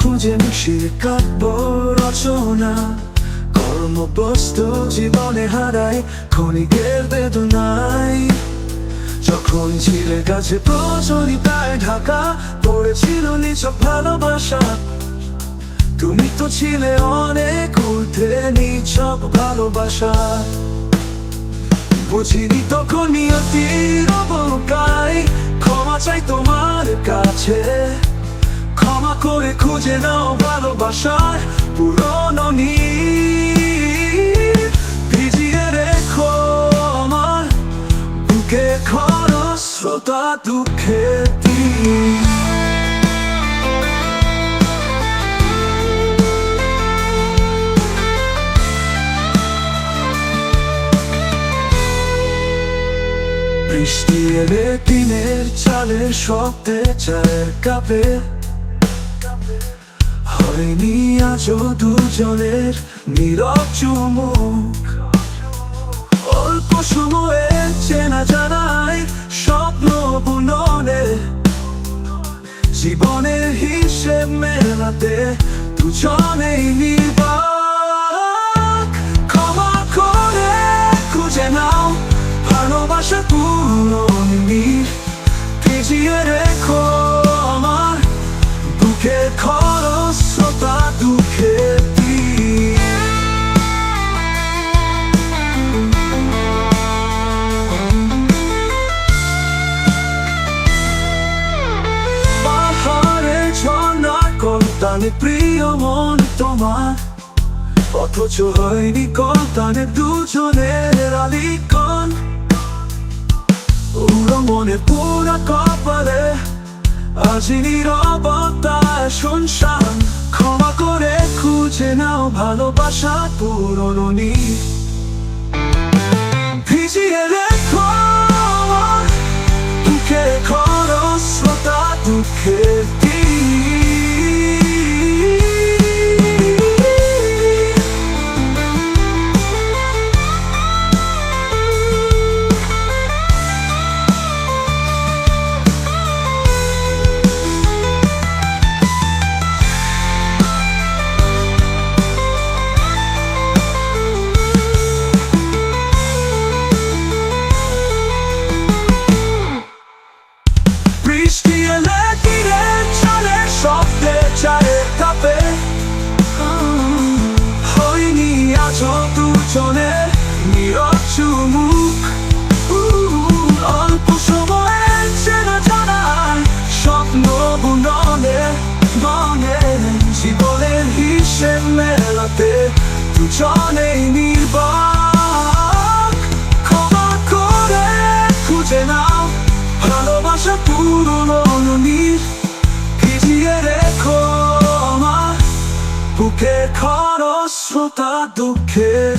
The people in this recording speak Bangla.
খুঁজে মিশিয়ে কাব্য রচনা, কর্মবস্তু জীবনে হারায় ক্ষণিকের বেদনায়। যখন ছিলে গাছে প্রচলিতায় ঢাকা পড়েছিল নিছক ভালোবাসা, তুমি তো ছিলে অনেক ঊর্ধ্বে নিছক ভালোবাসা। বুঝিনি তখন নিয়তির অবকায়, ক্ষমা চাই তোমার কাছে, ক্ষমা করে খুঁজে নাও ভালোবাসার পুরনো নীড়। ভিজিয়ে রেখো আমার বুকে খরস্রোতা দুঃখের তীর। বৃষ্টি এলে টিনের চালের শব্দে চায়ের কাপে, হয়নি আজও দুজনের নীরব চুমুক। অল্প সময়ে চেনা জানায় স্বপ্ন বুননে, জীবনের হিসেব মেলাতে দুজনেই নির্বাক। ক্ষমা করে খুঁজে নাও ভালোবাসা পুরনো নীড়। ভিজিয়ে রেখো আমার বুকে খরস্রোতা দুঃখের তীর। পাহাড়ে ঝর্ণার কলতানে প্রিয় মন তোমার, অথচ হয়নি কলতানে দুজনের আলিঙ্গন। উড়ো মনে পুরা কপালে আজি নীরবতা শুনশান। ক্ষমা করে খুঁজে নাও ভালোবাসা পুরনো নীড়। ভিজিয়ে রেখো আমার বুকে খরস্রোতা দুঃখের তীর। বৃষ্টি এলে তীরের চালের শব্দে চায়ের কাপে, হয়নি আজও দুজনের নীরব চুমুক। অল্প সময়ে চেনা জানায় স্বপ্ন বুননে মনে, জীবনের হিসেব মেলাতে দুজনেই নির্বাক। ক্ষমা করে খুঁজে নাও ভালোবাসা পুরনো নীড়। ভিজিয়ে রেখো আমার বুকে খরস্রোতা দুঃখের।